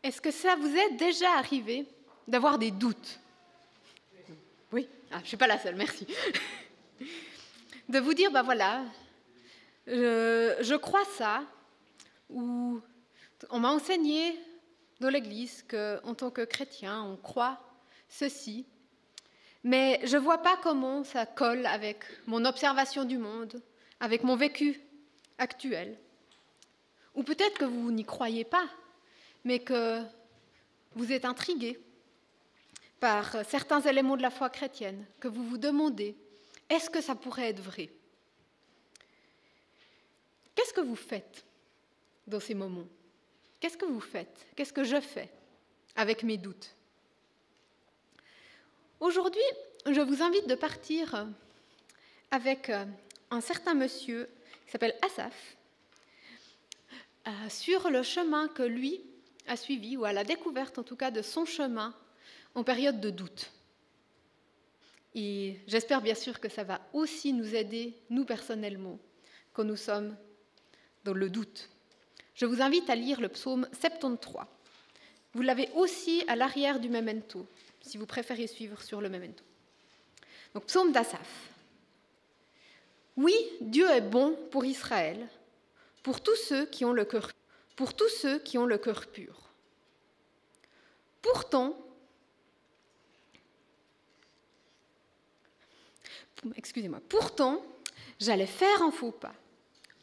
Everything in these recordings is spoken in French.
Est-ce que ça vous est déjà arrivé d'avoir des doutes? Oui, je ne suis pas la seule, merci. De vous dire, ben voilà, je crois ça, ou on m'a enseigné dans l'Église qu'en tant que chrétien, on croit ceci, mais je ne vois pas comment ça colle avec mon observation du monde, avec mon vécu actuel. Ou peut-être que vous n'y croyez pas, mais que vous êtes intrigué par certains éléments de la foi chrétienne, que vous vous demandez, est-ce que ça pourrait être vrai? Qu'est-ce que vous faites dans ces moments? Qu'est-ce que vous faites? Qu'est-ce que je fais avec mes doutes? Aujourd'hui, je vous invite de partir avec un certain monsieur qui s'appelle Asaph sur le chemin que lui a suivi, ou à la découverte en tout cas de son chemin en période de doute. Et j'espère bien sûr que ça va aussi nous aider, nous personnellement, quand nous sommes dans le doute. Je vous invite à lire le psaume 73. Vous l'avez aussi à l'arrière du memento, si vous préférez suivre sur le memento. Donc, psaume d'Asaph. Oui, Dieu est bon pour Israël, pour tous ceux qui ont le cœur pur. Pourtant, j'allais faire un faux pas,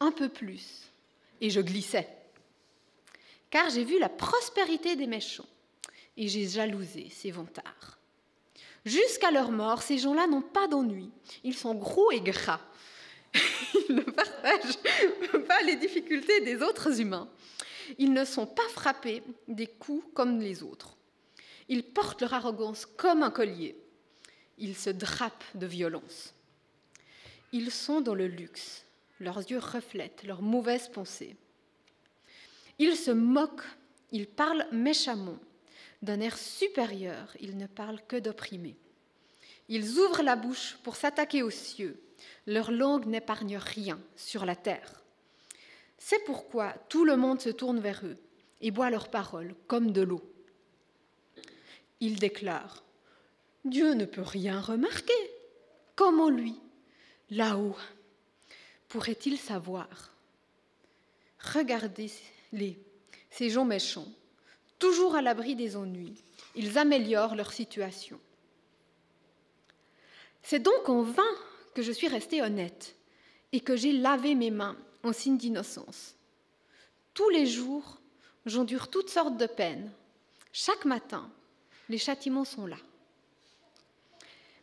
un peu plus, et je glissais. Car j'ai vu la prospérité des méchants, et j'ai jalousé ces vantards. Jusqu'à leur mort, ces gens-là n'ont pas d'ennui. Ils sont gros et gras. Ils ne partagent pas les difficultés des autres humains. Ils ne sont pas frappés des coups comme les autres. Ils portent leur arrogance comme un collier. Ils se drapent de violence. Ils sont dans le luxe. Leurs yeux reflètent leurs mauvaises pensées. Ils se moquent, ils parlent méchamment. D'un air supérieur, ils ne parlent que d'opprimés. Ils ouvrent la bouche pour s'attaquer aux cieux. Leur langue n'épargne rien sur la terre. C'est pourquoi tout le monde se tourne vers eux et boit leurs paroles comme de l'eau. Ils déclarent « Dieu ne peut rien remarquer. Comment lui, là-haut, pourrait-il savoir ?» Regardez-les, ces gens méchants, toujours à l'abri des ennuis, ils améliorent leur situation. C'est donc en vain que je suis restée honnête et que j'ai lavé mes mains en signe d'innocence. Tous les jours, j'endure toutes sortes de peines. Chaque matin, les châtiments sont là.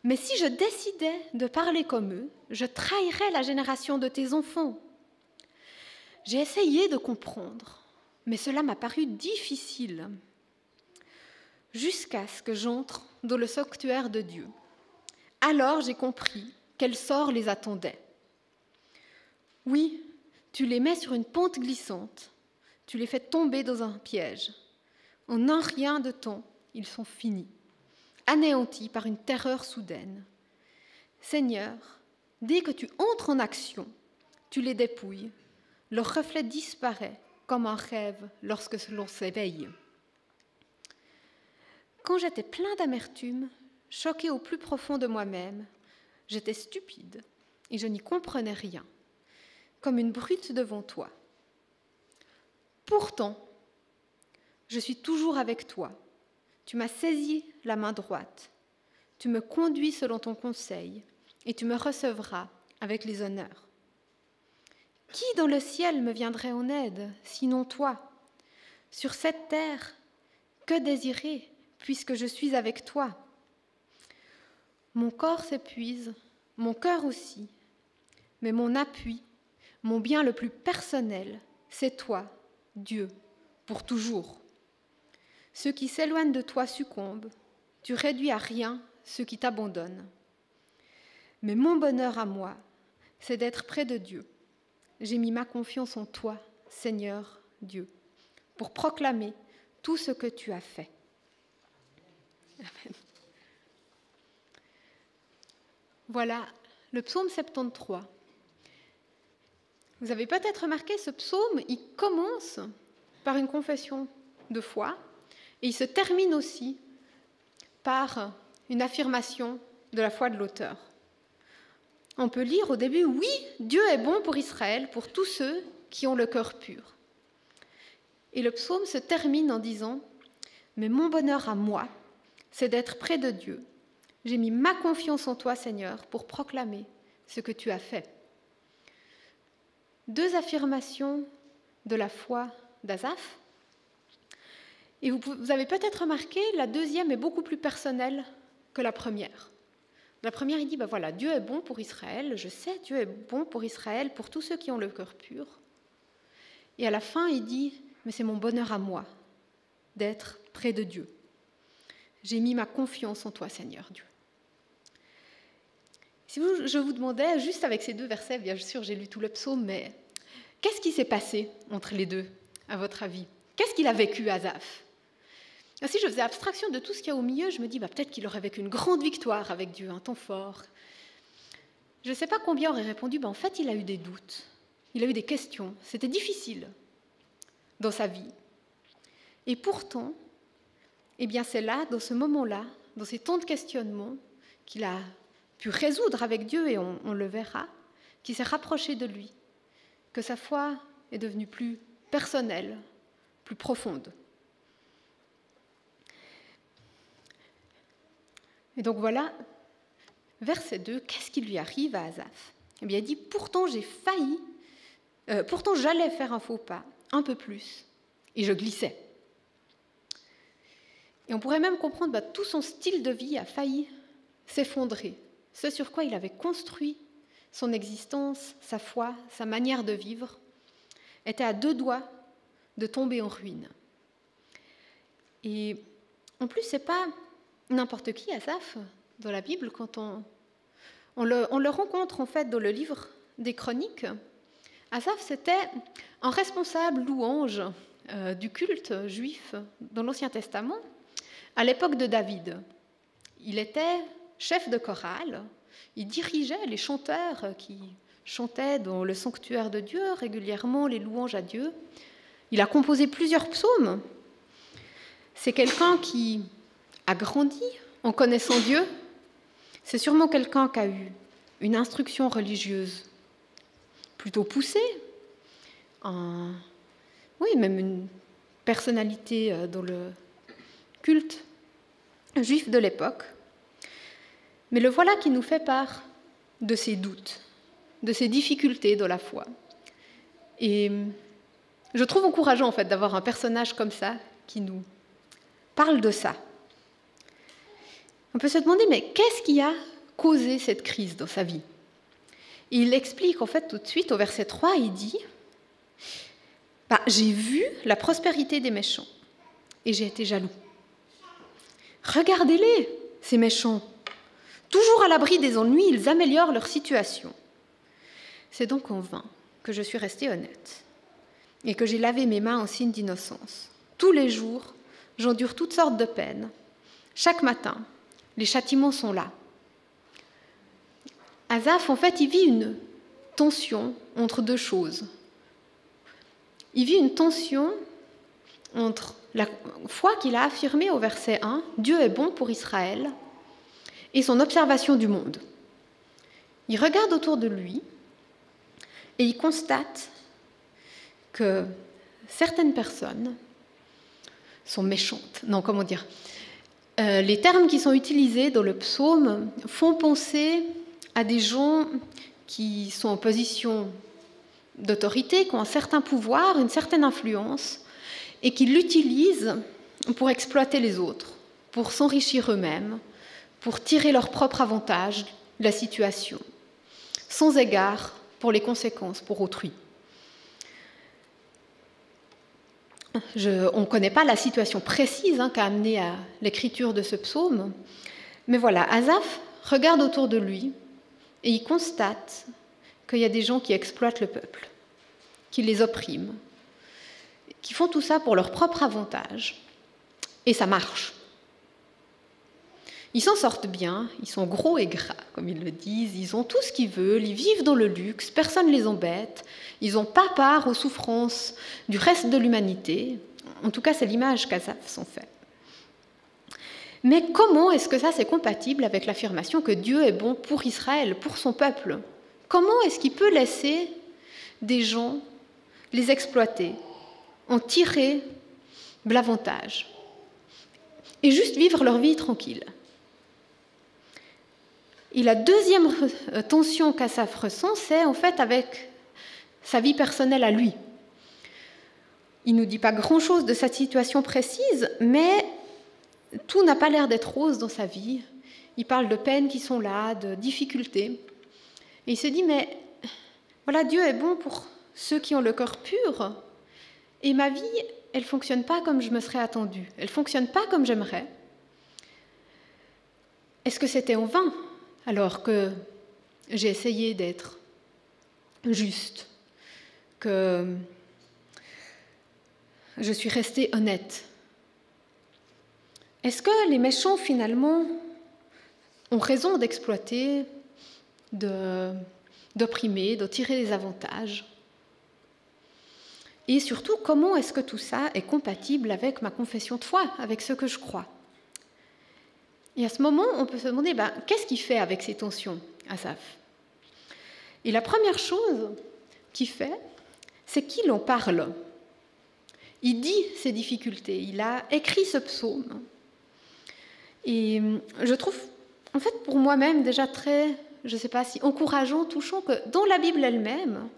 Mais si je décidais de parler comme eux, je trahirais la génération de tes enfants. J'ai essayé de comprendre, mais cela m'a paru difficile, jusqu'à ce que j'entre dans le sanctuaire de Dieu. Alors j'ai compris quel sort les attendait. Oui, tu les mets sur une pente glissante, tu les fais tomber dans un piège. En un rien de temps, ils sont finis, anéantis par une terreur soudaine. Seigneur, dès que tu entres en action, tu les dépouilles. Leur reflet disparaît comme un rêve lorsque l'on s'éveille. Quand j'étais plein d'amertume, choquée au plus profond de moi-même, j'étais stupide et je n'y comprenais rien, comme une brute devant toi. Pourtant, je suis toujours avec toi. Tu m'as saisi la main droite. Tu me conduis selon ton conseil et tu me recevras avec les honneurs. Qui dans le ciel me viendrait en aide, sinon toi? Sur cette terre, que désirer, puisque je suis avec toi? Mon corps s'épuise, mon cœur aussi, mais mon appui, mon bien le plus personnel, c'est toi, Dieu, pour toujours. Ceux qui s'éloignent de toi succombent, tu réduis à rien ceux qui t'abandonnent. Mais mon bonheur à moi, c'est d'être près de Dieu. J'ai mis ma confiance en toi, Seigneur Dieu, pour proclamer tout ce que tu as fait. Amen. Voilà le psaume 73. Vous avez peut-être remarqué, ce psaume, il commence par une confession de foi, Et il se termine aussi par une affirmation de la foi de l'auteur. On peut lire au début « Oui, Dieu est bon pour Israël, pour tous ceux qui ont le cœur pur. » Et le psaume se termine en disant « Mais mon bonheur à moi, c'est d'être près de Dieu. J'ai mis ma confiance en toi, Seigneur, pour proclamer ce que tu as fait. » Deux affirmations de la foi d'Asaph. Et vous avez peut-être remarqué, la deuxième est beaucoup plus personnelle que la première. La première, il dit, voilà, Dieu est bon pour Israël, je sais, Dieu est bon pour Israël, pour tous ceux qui ont le cœur pur. Et à la fin, il dit, mais c'est mon bonheur à moi d'être près de Dieu. J'ai mis ma confiance en toi, Seigneur Dieu. Si je vous demandais, juste avec ces deux versets, bien sûr, j'ai lu tout le psaume, mais qu'est-ce qui s'est passé entre les deux, à votre avis? Qu'est-ce qu'il a vécu, Asaph? Si je faisais abstraction de tout ce qu'il y a au milieu, je me dis peut-être qu'il aurait vécu une grande victoire avec Dieu, un temps fort. Je ne sais pas combien auraient répondu, en fait, il a eu des doutes, il a eu des questions, c'était difficile dans sa vie. Et pourtant, c'est là, dans ce moment-là, dans ces temps de questionnement, qu'il a pu résoudre avec Dieu, et on le verra, qu'il s'est rapproché de lui, que sa foi est devenue plus personnelle, plus profonde. Et donc voilà, verset 2, qu'est-ce qui lui arrive à Asaph? Il dit, pourtant j'allais faire un faux pas, un peu plus, et je glissais. Et on pourrait même comprendre, tout son style de vie a failli s'effondrer. Ce sur quoi il avait construit son existence, sa foi, sa manière de vivre, était à deux doigts de tomber en ruine. Et en plus, ce n'est pas n'importe qui, Asaph, dans la Bible, quand on le rencontre en fait dans le livre des Chroniques. Asaph, c'était un responsable louange du culte juif dans l'Ancien Testament à l'époque de David. Il était chef de chorale, il dirigeait les chanteurs qui chantaient dans le sanctuaire de Dieu régulièrement les louanges à Dieu. Il a composé plusieurs psaumes. C'est quelqu'un qui a grandi en connaissant Dieu. C'est sûrement quelqu'un qui a eu une instruction religieuse plutôt poussée, même une personnalité dans le culte juif de l'époque. Mais le voilà qui nous fait part de ses doutes, de ses difficultés dans la foi. Et je trouve encourageant en fait d'avoir un personnage comme ça qui nous parle de ça. On peut se demander, mais qu'est-ce qui a causé cette crise dans sa vie? Et il explique en fait tout de suite au verset 3, il dit « J'ai vu la prospérité des méchants et j'ai été jaloux. Regardez-les, ces méchants. Toujours à l'abri des ennuis, ils améliorent leur situation. C'est donc en vain que je suis restée honnête et que j'ai lavé mes mains en signe d'innocence. Tous les jours, j'endure toutes sortes de peines. Chaque matin, les châtiments sont là. » Asaph, en fait, il vit une tension entre deux choses. Il vit une tension entre la foi qu'il a affirmée au verset 1, « Dieu est bon pour Israël », et son observation du monde. Il regarde autour de lui et il constate que certaines personnes sont méchantes. Non, comment dire ? Les termes qui sont utilisés dans le psaume font penser à des gens qui sont en position d'autorité, qui ont un certain pouvoir, une certaine influence, et qui l'utilisent pour exploiter les autres, pour s'enrichir eux-mêmes, pour tirer leur propre avantage de la situation, sans égard pour les conséquences pour autrui. On ne connaît pas la situation précise qui a amené à l'écriture de ce psaume, mais voilà, Asaph regarde autour de lui et il constate qu'il y a des gens qui exploitent le peuple, qui les oppriment, qui font tout ça pour leur propre avantage, et ça marche. Ils s'en sortent bien, ils sont gros et gras, comme ils le disent, ils ont tout ce qu'ils veulent, ils vivent dans le luxe, personne ne les embête, ils n'ont pas part aux souffrances du reste de l'humanité. En tout cas, c'est l'image qu'Asaph s'en fait. Mais comment est-ce que ça c'est compatible avec l'affirmation que Dieu est bon pour Israël, pour son peuple? Comment est-ce qu'il peut laisser des gens les exploiter, en tirer de l'avantage et juste vivre leur vie tranquille? Et la deuxième tension qu'Asaph ressent, c'est en fait avec sa vie personnelle à lui. Il ne nous dit pas grand-chose de sa situation précise, mais tout n'a pas l'air d'être rose dans sa vie. Il parle de peines qui sont là, de difficultés. Et il se dit, mais voilà, Dieu est bon pour ceux qui ont le cœur pur, et ma vie, elle ne fonctionne pas comme je me serais attendue. Elle ne fonctionne pas comme j'aimerais. Est-ce que c'était en vain, alors que j'ai essayé d'être juste, que je suis restée honnête? Est-ce que les méchants, finalement, ont raison d'exploiter, d'opprimer, de tirer des avantages? Et surtout, comment est-ce que tout ça est compatible avec ma confession de foi, avec ce que je crois? Et à ce moment, on peut se demander, qu'est-ce qu'il fait avec ces tensions, Asaph? Et la première chose qu'il fait, c'est qu'il en parle. Il dit ses difficultés, il a écrit ce psaume. Et je trouve, en fait, pour moi-même, déjà très, je ne sais pas si encourageant, touchant, que dans la Bible elle-même,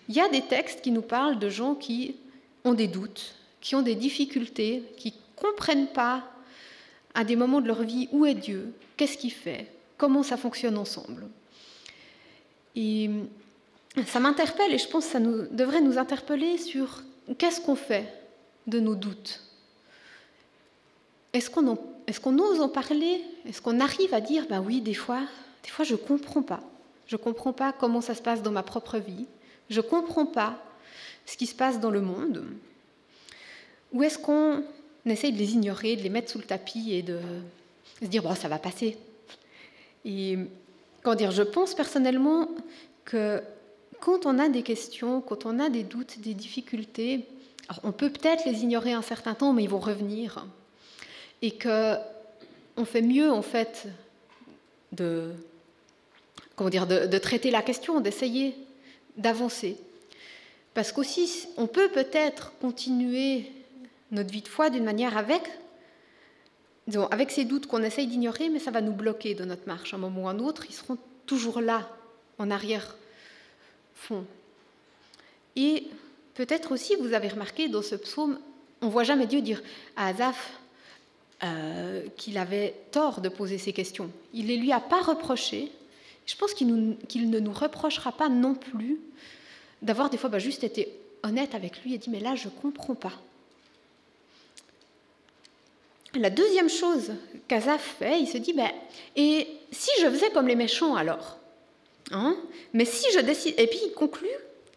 il y a des textes qui nous parlent de gens qui ont des doutes, qui ont des difficultés, qui ne comprennent pas à des moments de leur vie où est Dieu, qu'est-ce qu'il fait, comment ça fonctionne ensemble. Et ça m'interpelle et je pense que ça devrait nous interpeller sur qu'est-ce qu'on fait de nos doutes. Est-ce qu'on ose en parler? Est-ce qu'on arrive à dire, oui, des fois je ne comprends pas. Je ne comprends pas comment ça se passe dans ma propre vie. Je ne comprends pas ce qui se passe dans le monde. Ou est-ce qu'on essaye de les ignorer, de les mettre sous le tapis et de se dire, ça va passer. Et je pense personnellement que quand on a des questions, quand on a des doutes, des difficultés, alors on peut peut-être les ignorer un certain temps, mais ils vont revenir. Et qu'on fait mieux, en fait, de traiter la question, d'essayer d'avancer. Parce qu'aussi, on peut peut-être continuer notre vie de foi d'une manière avec ces doutes qu'on essaye d'ignorer, mais ça va nous bloquer dans notre marche. À un moment ou à un autre, ils seront toujours là, en arrière-fond. Et peut-être aussi, vous avez remarqué, dans ce psaume, on ne voit jamais Dieu dire à Asaph qu'il avait tort de poser ces questions. Il ne lui a pas reproché. Je pense qu'il ne nous reprochera pas non plus d'avoir des fois juste été honnête avec lui et dit « mais là, je ne comprends pas ». La deuxième chose qu'Asaph fait, il se dit « et si je faisais comme les méchants alors mais si je décide » Et puis il conclut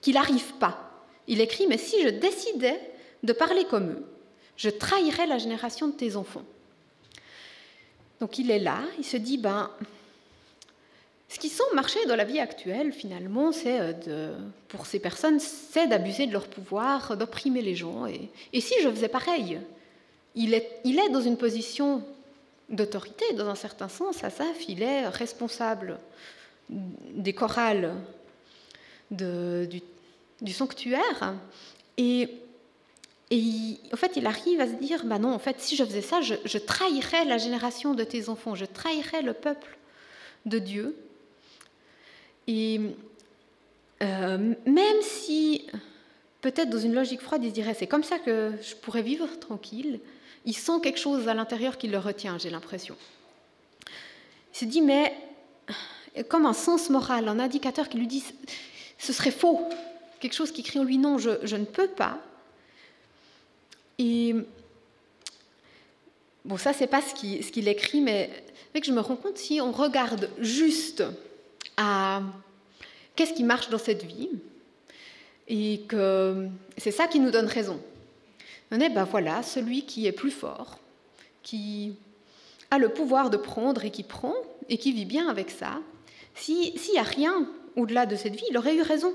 qu'il n'arrive pas. Il écrit « mais si je décidais de parler comme eux, je trahirais la génération de tes enfants. » Donc il est là, il se dit ce qui semble marcher dans la vie actuelle, finalement, pour ces personnes, c'est d'abuser de leur pouvoir, d'opprimer les gens. Et si je faisais pareil, il est dans une position d'autorité, dans un certain sens. Asaph, il est responsable des chorales du sanctuaire. Et en fait, il arrive à se dire, non, en fait, si je faisais ça, je trahirais la génération de tes enfants, je trahirais le peuple de Dieu. Et même si, peut-être dans une logique froide, il se dirait, c'est comme ça que je pourrais vivre tranquille, il sent quelque chose à l'intérieur qui le retient, j'ai l'impression. Il se dit, mais comme un sens moral, un indicateur qui lui dit, ce serait faux, quelque chose qui crie en lui, non, je ne peux pas. Et ça, c'est pas ce qu'il écrit, mais avec je me rends compte, si on regarde juste à qu'est-ce qui marche dans cette vie, et que c'est ça qui nous donne raison. On est, voilà, celui qui est plus fort, qui a le pouvoir de prendre et qui prend, et qui vit bien avec ça. S'il n'y a rien au-delà de cette vie, il aurait eu raison.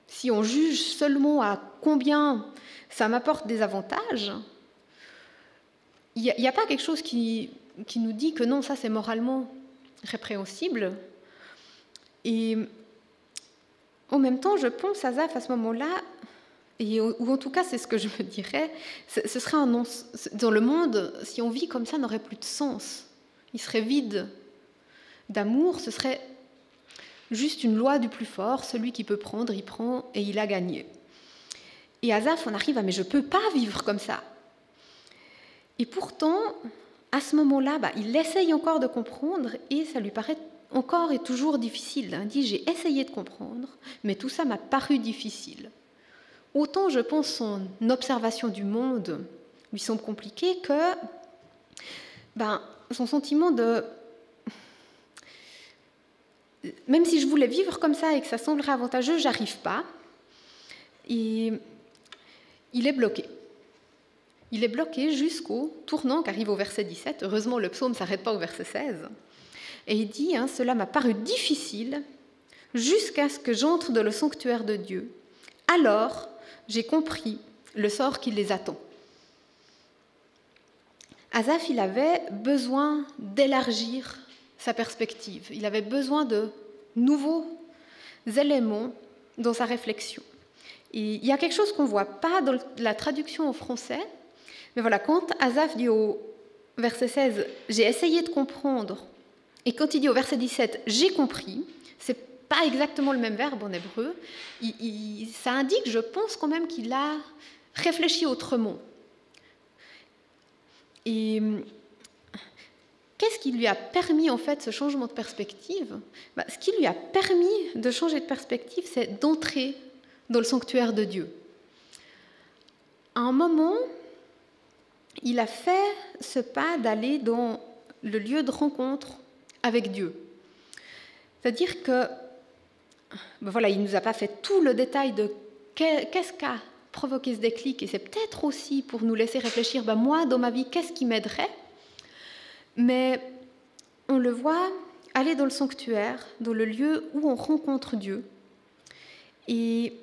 Si on juge seulement à combien ça m'apporte des avantages, il n'y a pas quelque chose qui nous dit que non, ça c'est moralement répréhensible. Et en même temps, je pense, Asaph, à ce moment-là, ou en tout cas c'est ce que je me dirais, ce serait dans le monde, si on vit comme ça, n'aurait plus de sens. Il serait vide d'amour, ce serait juste une loi du plus fort, celui qui peut prendre, il prend et il a gagné. Et Asaph, on arrive à « mais je ne peux pas vivre comme ça ». Et pourtant, à ce moment-là, il essaye encore de comprendre et ça lui paraît encore et toujours difficile. Il dit « j'ai essayé de comprendre, mais tout ça m'a paru difficile ». Autant, je pense, son observation du monde lui semble compliquée que son sentiment de... Même si je voulais vivre comme ça et que ça semblerait avantageux, j'arrive pas. Et il est bloqué. Il est bloqué jusqu'au tournant qu'arrive au verset 17. Heureusement, le psaume ne s'arrête pas au verset 16. Et il dit « Cela m'a paru difficile jusqu'à ce que j'entre dans le sanctuaire de Dieu. Alors, j'ai compris le sort qui les attend. » Asaph, il avait besoin d'élargir sa perspective. Il avait besoin de nouveaux éléments dans sa réflexion. Et il y a quelque chose qu'on ne voit pas dans la traduction en français, mais voilà, quand Asaph dit au verset 16 « j'ai essayé de comprendre », et quand il dit au verset 17 « j'ai compris », c'est pas exactement le même verbe en hébreu. Ça indique, je pense quand même qu'il a réfléchi autrement. Et qu'est-ce qui lui a permis, en fait, ce changement de perspective ? Ce qui lui a permis de changer de perspective, c'est d'entrer dans le sanctuaire de Dieu. À un moment, il a fait ce pas d'aller dans le lieu de rencontre avec Dieu. C'est-à-dire que, voilà, il ne nous a pas fait tout le détail de qu'est-ce qu'a provoqué ce déclic, et c'est peut-être aussi pour nous laisser réfléchir, moi, dans ma vie, qu'est-ce qui m'aiderait ? Mais on le voit aller dans le sanctuaire, dans le lieu où on rencontre Dieu, et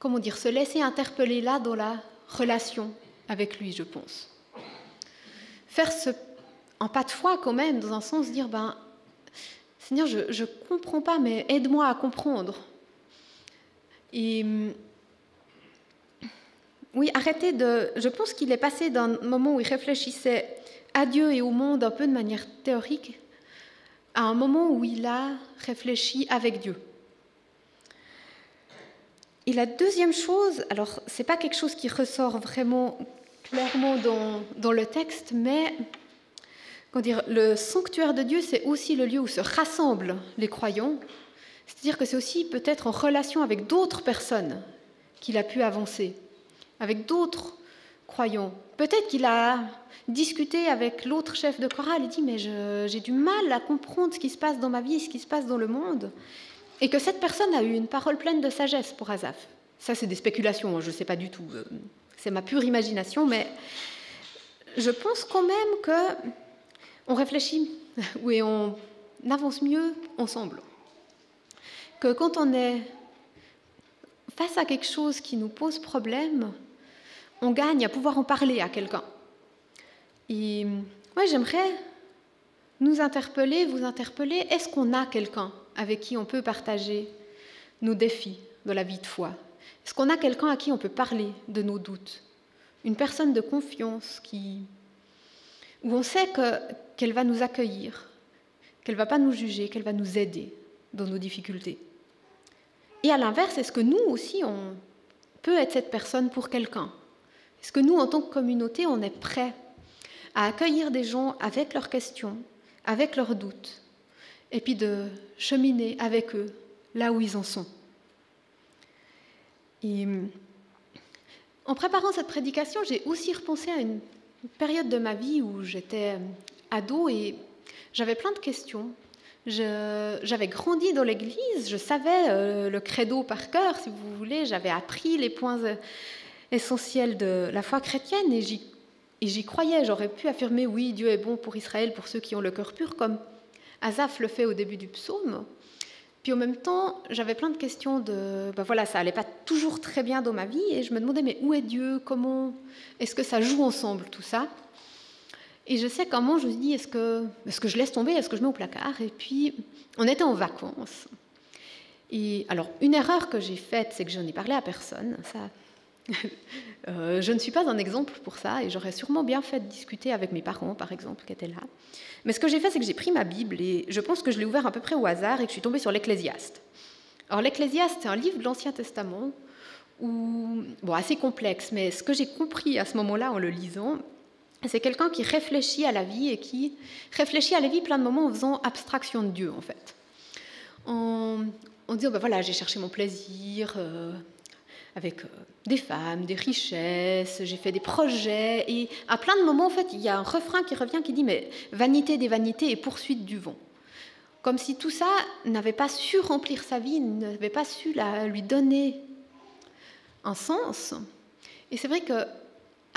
se laisser interpeller là dans la relation avec lui, je pense. Faire un pas de foi quand même, dans un sens, dire Seigneur, je ne comprends pas, mais aide-moi à comprendre. Et oui, je pense qu'il est passé d'un moment où il réfléchissait à Dieu et au monde un peu de manière théorique à un moment où il a réfléchi avec Dieu. Et la deuxième chose, alors ce n'est pas quelque chose qui ressort vraiment clairement dans le texte, mais le sanctuaire de Dieu, c'est aussi le lieu où se rassemblent les croyants. C'est-à-dire que c'est aussi peut-être en relation avec d'autres personnes qu'il a pu avancer, avec d'autres croyants. Peut-être qu'il a discuté avec l'autre chef de chorale et dit « mais j'ai du mal à comprendre ce qui se passe dans ma vie, ce qui se passe dans le monde ». Et que cette personne a eu une parole pleine de sagesse pour Asaph. Ça, c'est des spéculations, je ne sais pas du tout. C'est ma pure imagination, mais je pense quand même qu'on réfléchit et on avance mieux ensemble. Que quand on est face à quelque chose qui nous pose problème, on gagne à pouvoir en parler à quelqu'un. Et moi, j'aimerais nous interpeller, vous interpeller, est-ce qu'on a quelqu'un avec qui on peut partager nos défis de la vie de foi ? Est-ce qu'on a quelqu'un à qui on peut parler de nos doutes ? Une personne de confiance où on sait qu'elle va nous accueillir, qu'elle ne va pas nous juger, qu'elle va nous aider dans nos difficultés. Et à l'inverse, est-ce que nous aussi, on peut être cette personne pour quelqu'un ? Est-ce que nous, en tant que communauté, on est prêts à accueillir des gens avec leurs questions, avec leurs doutes, et puis de cheminer avec eux là où ils en sont. Et en préparant cette prédication, j'ai aussi repensé à une période de ma vie où j'étais ado et j'avais plein de questions. J'avais grandi dans l'église, je savais le credo par cœur, si vous voulez, j'avais appris les points essentiels de la foi chrétienne et j'y croyais. J'aurais pu affirmer, oui, Dieu est bon pour Israël, pour ceux qui ont le cœur pur, comme Asaph le fait au début du psaume. Puis en même temps, j'avais plein de questions de... voilà, ça allait pas toujours très bien dans ma vie et je me demandais, mais où est Dieu? Comment est-ce que ça joue ensemble, tout ça? Et je sais qu'à un moment, je me suis dit, est-ce que je laisse tomber? Est-ce que je mets au placard? Et puis, on était en vacances. Et alors, une erreur que j'ai faite, c'est que je n'en ai parlé à personne. Ça... je ne suis pas un exemple pour ça et j'aurais sûrement bien fait de discuter avec mes parents, par exemple, qui étaient là. Mais ce que j'ai fait, c'est que j'ai pris ma Bible et je pense que je l'ai ouvert à peu près au hasard et que je suis tombée sur l'Ecclésiaste. Alors l'Ecclésiaste, c'est un livre de l'Ancien Testament assez complexe, mais ce que j'ai compris à ce moment-là en le lisant, c'est quelqu'un qui réfléchit à la vie et qui réfléchit à la vie plein de moments en faisant abstraction de Dieu, en fait. En disant, voilà, j'ai cherché mon plaisir... avec des femmes, des richesses, j'ai fait des projets, et à plein de moments, en fait, il y a un refrain qui revient qui dit « mais vanité des vanités et poursuite du vent ». Comme si tout ça n'avait pas su remplir sa vie, n'avait pas su lui donner un sens. Et c'est vrai qu'à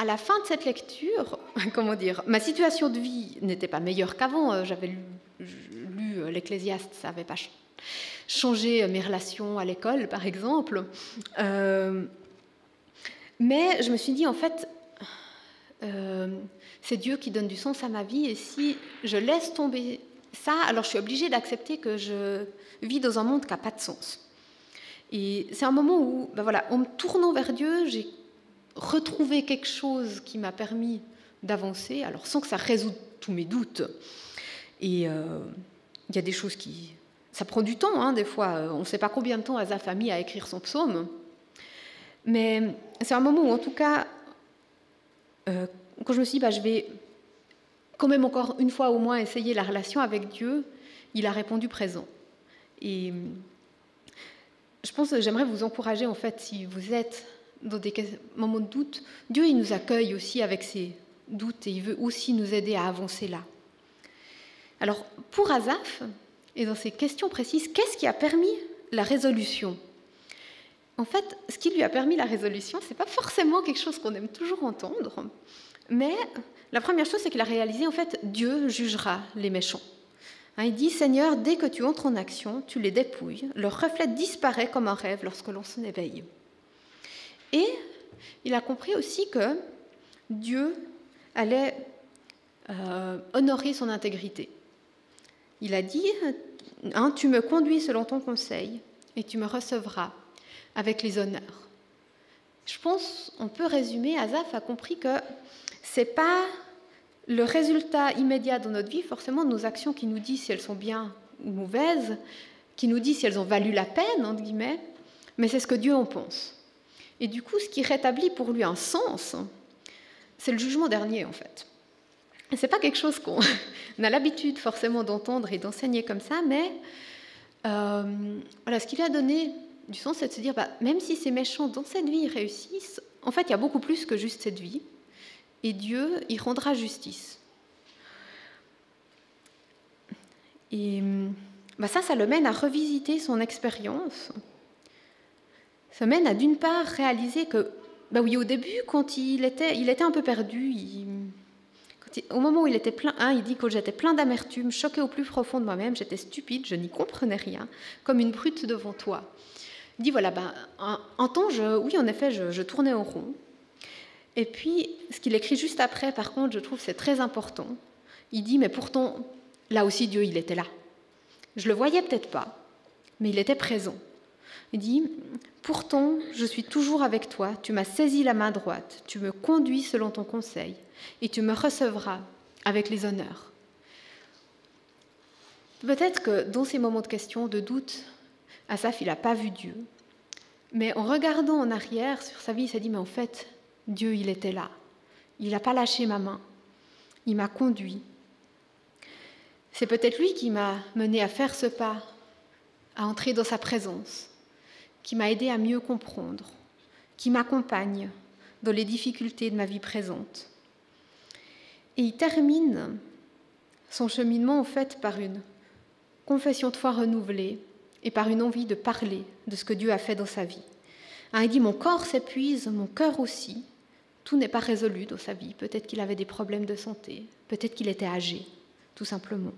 la fin de cette lecture, comment dire, ma situation de vie n'était pas meilleure qu'avant. J'avais lu l'Ecclésiaste, ça n'avait pas changer mes relations à l'école, par exemple. Mais je me suis dit, en fait, c'est Dieu qui donne du sens à ma vie, et si je laisse tomber ça, alors je suis obligée d'accepter que je vis dans un monde qui n'a pas de sens. Et c'est un moment où, en me tournant vers Dieu, j'ai retrouvé quelque chose qui m'a permis d'avancer, alors sans que ça résout tous mes doutes. Et il y a des choses qui... Ça prend du temps, des fois. On ne sait pas combien de temps Asaph a mis à écrire son psaume. Mais c'est un moment où, en tout cas, quand je me suis dit, je vais quand même encore une fois au moins essayer la relation avec Dieu, il a répondu présent. Et je pense que j'aimerais vous encourager, en fait, si vous êtes dans des moments de doute, Dieu, il nous accueille aussi avec ses doutes et il veut aussi nous aider à avancer là. Alors, pour Asaph, et dans ces questions précises, qu'est-ce qui a permis la résolution? En fait, ce qui lui a permis la résolution, ce n'est pas forcément quelque chose qu'on aime toujours entendre, mais la première chose, c'est qu'il a réalisé, en fait, Dieu jugera les méchants. Il dit, Seigneur, dès que tu entres en action, tu les dépouilles, leur reflet disparaît comme un rêve lorsque l'on s'en éveille. Et il a compris aussi que Dieu allait honorer son intégrité. Il a dit, tu me conduis selon ton conseil et tu me recevras avec les honneurs. Je pense on peut résumer, Asaph a compris que ce n'est pas le résultat immédiat dans notre vie, forcément, de nos actions qui nous dit si elles sont bien ou mauvaises, qui nous dit si elles ont valu la peine, entre guillemets, mais c'est ce que Dieu en pense. Et du coup, ce qui rétablit pour lui un sens, c'est le jugement dernier, en fait. Ce n'est pas quelque chose qu'on a l'habitude forcément d'entendre et d'enseigner comme ça, mais ce qui lui a donné du sens, c'est de se dire, même si ces méchants dans cette vie réussissent, en fait, il y a beaucoup plus que juste cette vie, et Dieu y rendra justice. Et ça le mène à revisiter son expérience. Ça mène à, d'une part, réaliser que, au début, quand il était un peu perdu, au moment où il était plein, il dit que j'étais plein d'amertume, choqué au plus profond de moi-même, j'étais stupide, je n'y comprenais rien, comme une brute devant toi. Il dit, un temps, oui, en effet, je tournais en rond. Et puis, ce qu'il écrit juste après, par contre, je trouve que c'est très important. Il dit, mais pourtant, là aussi, Dieu, il était là. Je le voyais peut-être pas, mais il était présent. Il dit, pourtant, je suis toujours avec toi, tu m'as saisi la main droite, tu me conduis selon ton conseil, et tu me recevras avec les honneurs. Peut-être que dans ces moments de questions, de doute, Asaph, il n'a pas vu Dieu. Mais en regardant en arrière sur sa vie, il s'est dit, mais en fait, Dieu, il était là. Il n'a pas lâché ma main. Il m'a conduit. C'est peut-être lui qui m'a mené à faire ce pas, à entrer dans sa présence, qui m'a aidé à mieux comprendre, qui m'accompagne dans les difficultés de ma vie présente. Et il termine son cheminement, en fait, par une confession de foi renouvelée et par une envie de parler de ce que Dieu a fait dans sa vie. Il dit, mon corps s'épuise, mon cœur aussi. Tout n'est pas résolu dans sa vie. Peut-être qu'il avait des problèmes de santé, peut-être qu'il était âgé, tout simplement.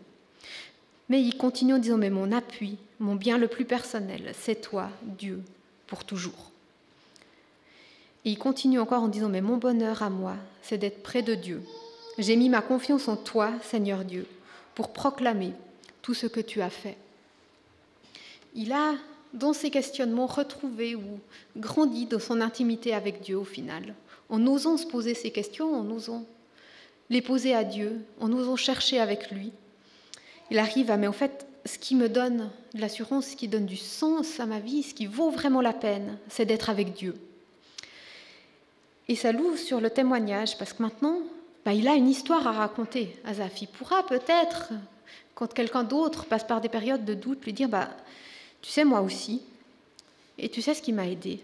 Mais il continue en disant, mais mon appui, mon bien le plus personnel, c'est toi, Dieu, pour toujours. Et il continue encore en disant, mais mon bonheur à moi, c'est d'être près de Dieu. J'ai mis ma confiance en toi, Seigneur Dieu, pour proclamer tout ce que tu as fait. Il a, dans ses questionnements, retrouvé ou grandi dans son intimité avec Dieu au final, en osant se poser ces questions, en osant les poser à Dieu, en osant chercher avec lui. Il arrive à, mais en fait, ce qui me donne de l'assurance, ce qui donne du sens à ma vie, ce qui vaut vraiment la peine, c'est d'être avec Dieu. Et ça l'ouvre sur le témoignage, parce que maintenant, il a une histoire à raconter, Asaph. Il pourra peut-être, quand quelqu'un d'autre passe par des périodes de doute, lui dire, tu sais, moi aussi, et tu sais ce qui m'a aidé.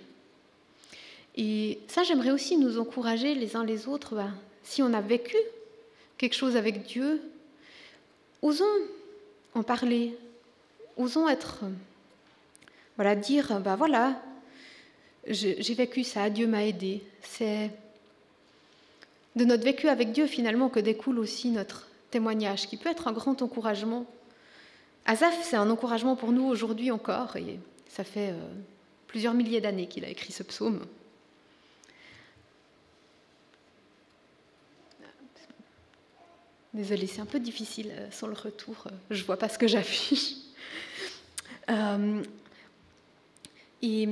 Et ça, j'aimerais aussi nous encourager les uns les autres, si on a vécu quelque chose avec Dieu, osons en parler, osons être, dire, voilà, j'ai vécu ça, Dieu m'a aidé. C'est de notre vécu avec Dieu, finalement, que découle aussi notre témoignage, qui peut être un grand encouragement. Asaph, c'est un encouragement pour nous aujourd'hui encore, et ça fait plusieurs milliers d'années qu'il a écrit ce psaume. Désolée, c'est un peu difficile sans le retour, je ne vois pas ce que j'affiche. Et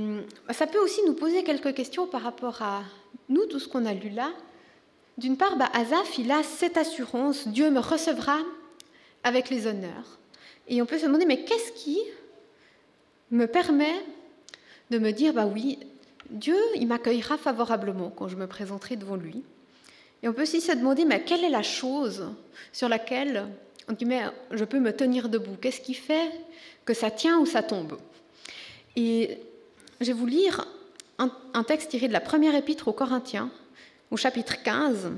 ça peut aussi nous poser quelques questions par rapport à nous, tout ce qu'on a lu là. D'une part, Asaph, il a cette assurance, Dieu me recevra avec les honneurs. Et on peut se demander, mais qu'est-ce qui me permet de me dire, oui, Dieu, il m'accueillera favorablement quand je me présenterai devant lui. Et on peut aussi se demander, mais quelle est la chose sur laquelle, entre guillemets, je peux me tenir debout? Qu'est-ce qui fait que ça tient ou ça tombe? Et je vais vous lire un texte tiré de la première épître aux Corinthiens, au chapitre 15,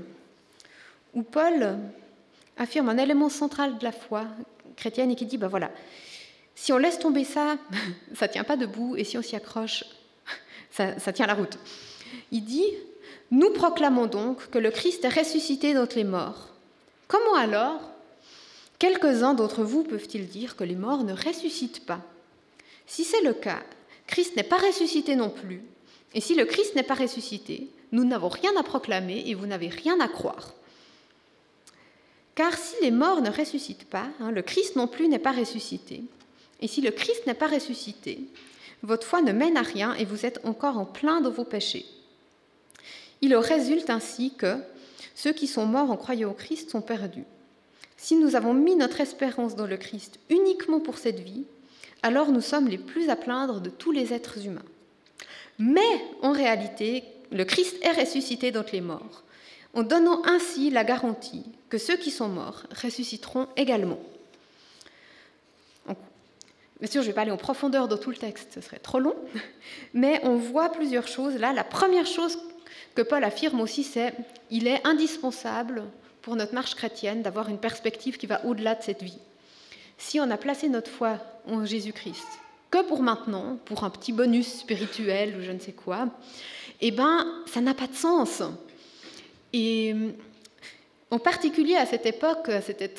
où Paul affirme un élément central de la foi chrétienne et qui dit, voilà, si on laisse tomber ça, ça ne tient pas debout, et si on s'y accroche, ça tient la route. Il dit, nous proclamons donc que le Christ est ressuscité d'entre les morts. Comment alors quelques-uns d'entre vous peuvent-ils dire que les morts ne ressuscitent pas? Si c'est le cas, Christ n'est pas ressuscité non plus. Et si le Christ n'est pas ressuscité, nous n'avons rien à proclamer et vous n'avez rien à croire. Car si les morts ne ressuscitent pas, le Christ non plus n'est pas ressuscité. Et si le Christ n'est pas ressuscité, votre foi ne mène à rien et vous êtes encore en plein dans vos péchés. Il en résulte ainsi que ceux qui sont morts en croyant au Christ sont perdus. Si nous avons mis notre espérance dans le Christ uniquement pour cette vie, alors nous sommes les plus à plaindre de tous les êtres humains. Mais en réalité, le Christ est ressuscité d'entre les morts, en donnant ainsi la garantie que ceux qui sont morts ressusciteront également. Bien sûr, je ne vais pas aller en profondeur dans tout le texte, ce serait trop long, mais on voit plusieurs choses. Là, la première chose que Paul affirme aussi, c'est qu'il est indispensable pour notre marche chrétienne d'avoir une perspective qui va au-delà de cette vie. Si on a placé notre foi en Jésus-Christ que pour maintenant, pour un petit bonus spirituel ou je ne sais quoi, ça n'a pas de sens. Et en particulier à cette époque, c'était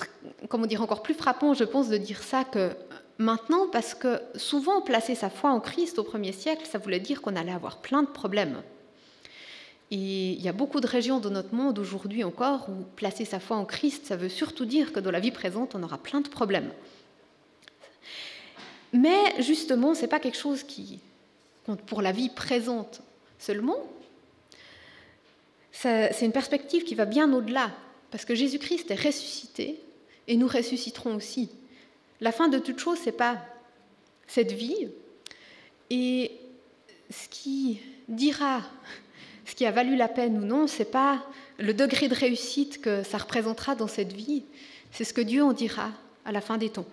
encore plus frappant, je pense, de dire ça que maintenant, parce que souvent placer sa foi en Christ au 1er siècle, ça voulait dire qu'on allait avoir plein de problèmes. Et il y a beaucoup de régions de notre monde aujourd'hui encore où placer sa foi en Christ, ça veut surtout dire que dans la vie présente, on aura plein de problèmes. Mais justement, ce n'est pas quelque chose qui compte pour la vie présente seulement. C'est une perspective qui va bien au-delà, parce que Jésus-Christ est ressuscité et nous ressusciterons aussi. La fin de toute chose, ce n'est pas cette vie. Et ce qui dira ce qui a valu la peine ou non, ce n'est pas le degré de réussite que ça représentera dans cette vie, c'est ce que Dieu en dira à la fin des temps.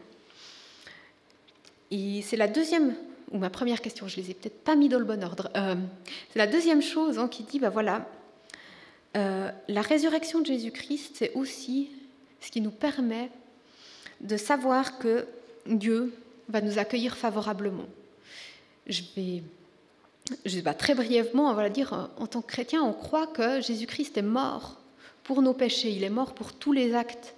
Et c'est la deuxième, ou ma première question, je ne les ai peut-être pas mis dans le bon ordre, c'est la deuxième chose qui dit, la résurrection de Jésus-Christ, c'est aussi ce qui nous permet de savoir que Dieu va nous accueillir favorablement. Je vais très brièvement, on va dire, en tant que chrétien, on croit que Jésus-Christ est mort pour nos péchés, il est mort pour tous les actes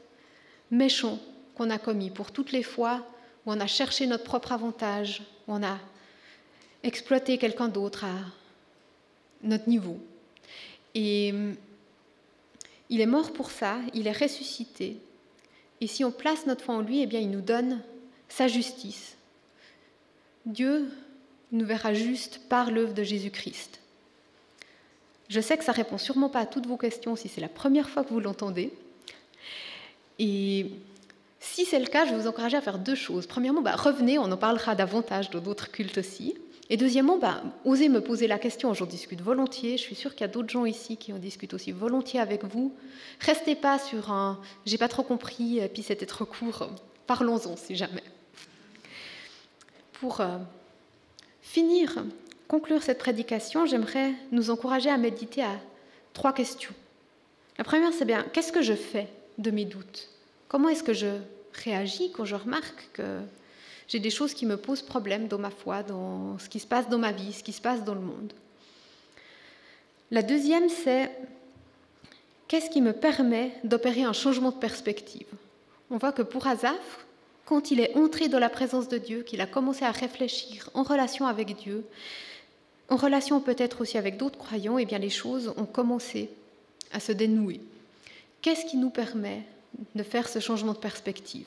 méchants qu'on a commis, pour toutes les fois où on a cherché notre propre avantage, où on a exploité quelqu'un d'autre à notre niveau. Et il est mort pour ça, il est ressuscité. Et si on place notre foi en lui, eh bien, il nous donne sa justice. Dieu nous verra juste par l'œuvre de Jésus-Christ. Je sais que ça ne répond sûrement pas à toutes vos questions si c'est la première fois que vous l'entendez. Et si c'est le cas, je vais vous encourager à faire deux choses. Premièrement, revenez, on en parlera davantage dans d'autres cultes aussi. Et deuxièmement, osez me poser la question, j'en discute volontiers. Je suis sûre qu'il y a d'autres gens ici qui en discutent aussi volontiers avec vous. Restez pas sur un « j'ai pas trop compris, et puis c'était trop court ». Parlons-en si jamais. Pour conclure cette prédication, j'aimerais nous encourager à méditer à 3 questions. La première, c'est bien, qu'est-ce que je fais de mes doutes? Comment est-ce que je réagis quand je remarque que j'ai des choses qui me posent problème dans ma foi, dans ce qui se passe dans ma vie, ce qui se passe dans le monde? La deuxième, c'est qu'est-ce qui me permet d'opérer un changement de perspective? On voit que pour Asaph, quand il est entré dans la présence de Dieu, qu'il a commencé à réfléchir en relation avec Dieu, en relation peut-être aussi avec d'autres croyants, eh bien les choses ont commencé à se dénouer. Qu'est-ce qui nous permet de faire ce changement de perspective?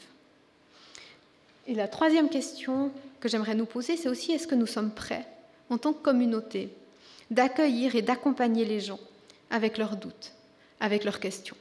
Et la troisième question que j'aimerais nous poser, c'est aussi est-ce que nous sommes prêts, en tant que communauté, d'accueillir et d'accompagner les gens avec leurs doutes, avec leurs questions?